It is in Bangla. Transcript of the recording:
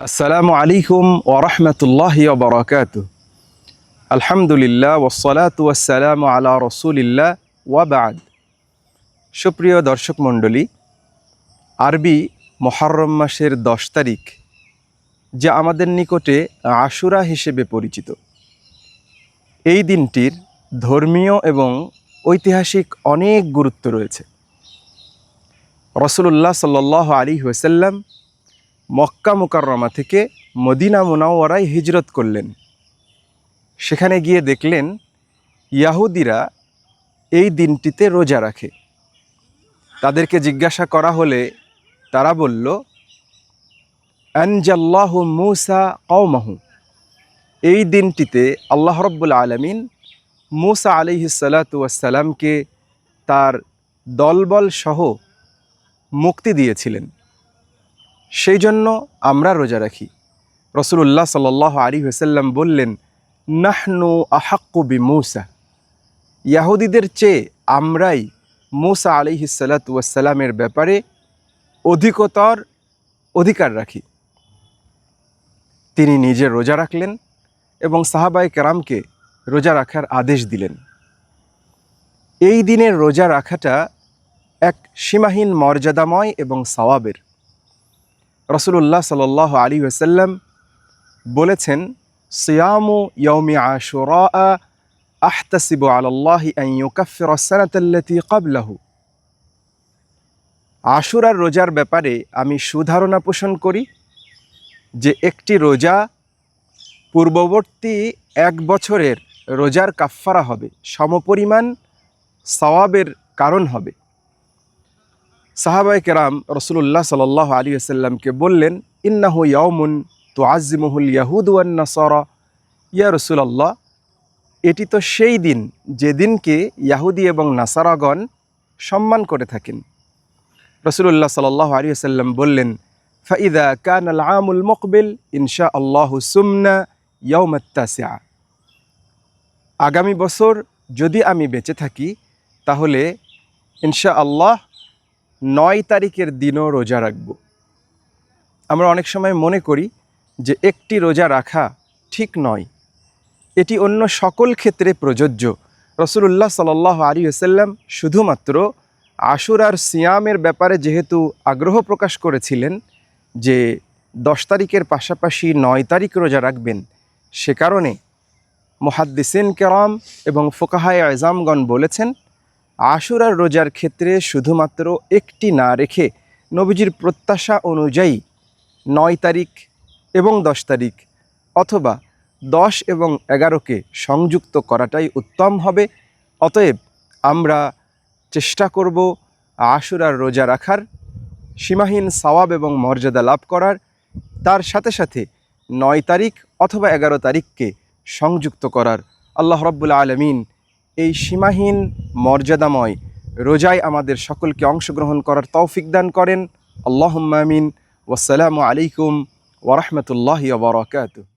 আসসালামু আলাইকুম ওয়া রাহমাতুল্লাহি ওয়া বারাকাতুহু। আলহামদুলিল্লাহ ওয়াসসালাতু ওয়াসসালামু আলা রাসূলিল্লাহ ওয়া বা'দ। সুপ্রিয় দর্শক মণ্ডলী, আরবি মুহররম মাসের 10 তারিখ, যা আমাদের নিকটে আশুরা হিসেবে পরিচিত, এই দিনটির ধর্মীয় এবং ঐতিহাসিক অনেক গুরুত্ব রয়েছে। রাসূলুল্লাহ সাল্লাল্লাহু আলাইহি ওয়াসাল্লাম মক্কা মুকাররমা থেকে মদিনা মুনাওয়ারায় হিজরত করলেন। সেখানে গিয়ে দেখলেন ইয়াহুদিরা এই দিনটিতে রোজা রাখে। তাদেরকে জিজ্ঞাসা করা হলে তারা বলল, আনজাল্লাহু মূসা কওমাহু, এই দিনটিতে আল্লাহ রাব্বুল আলামিন মূসা আলাইহিস সালাতু ওয়াস সালামকে তার দলবল সহ মুক্তি দিয়েছিলেন, সেই জন্য আমরা রোজা রাখি। রাসূলুল্লাহ সাল্লাল্লাহু আলাইহি ওয়াসাল্লাম বললেন, নাহনু আহাক্কু বিমূসা, ইয়াহুদিদের চেয়ে আমরাই মূসা আলাইহিস সালাতু ওয়াস সালামের ব্যাপারে অধিকতর অধিকার রাখি। তিনি নিজে রোজা রাখলেন এবং সাহাবায়ে কেরামকে রোজা রাখার আদেশ দিলেন। এই দিনের রোজা রাখাটা এক সীমাহীন মর্যাদাময় এবং সওয়াবের। রাসূলুল্লাহ সাল্লাল্লাহু আলাইহি ওয়াসাল্লাম বলেছেন, সিয়ামু ইয়াউমি আশুরা আহতাসিবু আলাল্লাহি আন ইউকাফিরা আস-সানাতাল্লাতী ক্বাবলাহু, আশুরার রোজার ব্যাপারে আমি সুধারণা পোষণ করি যে একটি রোজা পূর্ববর্তী 1 বছরের রোজার কাফফারা হবে, সমপরিমাণ সওয়াবের কারণ হবে। সাহাবায়ে কেরাম রাসূলুল্লাহ সাল্লাল্লাহু আলাইহি ওয়াসাল্লামকে বললেন, ইন্নাহু ইয়াউমুন তুআজ্জিমুহুল ইয়াহুদ ওয়ান নাসারা, ইয়া রাসূলুল্লাহ, এটি তো সেই দিন যেদিনকে ইয়াহুদি এবং নাসারাগণ সম্মান করে থাকেন। রাসূলুল্লাহ সাল্লাল্লাহু আলাইহি ওয়াসাল্লাম বললেন, ফাইদা কানাল আমুল মুকবিল ইনশাআল্লাহু সুমনা ইয়াউমাত তাসিআ, আগামী বছর যদি আমি বেঁচে থাকি তাহলে ইনশাআল্লাহ 9 তারিখের দিনও রোজা রাখব। আমরা অনেক সময় মনে করি যে একটি রোজা রাখা ঠিক নয়, এটি অন্য সকল ক্ষেত্রে প্রযোজ্য। রাসূলুল্লাহ সাল্লাল্লাহু আলাইহি ওয়াসাল্লাম শুধুমাত্র আশুরার সিয়ামের ব্যাপারে যেহেতু আগ্রহ প্রকাশ করেছিলেন যে 10 তারিখের পাশাপাশি 9 তারিখ রোজা রাখবেন, সে কারণে মুহাদ্দিসিন কেরাম এবং ফুকাহায়ে আযমগণ বলেছেন, আশুরার রোজার ক্ষেত্রে শুধুমাত্র একটি না রেখে নবীজির প্রত্যাশা অনুযায়ী 9 তারিখ এবং 10 তারিখ অথবা 10 এবং 11কে সংযুক্ত করাটাই উত্তম হবে। অতএব আমরা চেষ্টা করব আশুরার রোজা রাখার, সীমাহীন সওয়াব এবং মর্যাদা লাভ করার, তার সাথে সাথে 9 তারিখ অথবা 11 তারিখকে সংযুক্ত করার। আল্লাহ রাব্বুল আলামিন এই সীমাহীন মর্যাদাময় রোজায় আমাদের সকলকে অংশগ্রহণ করার তৌফিক দান করেন। আল্লাহুম্মা আমিন। ওয়াসসালামু আলাইকুম ওয়া রাহমাতুল্লাহি ওয়া বারাকাতুহু।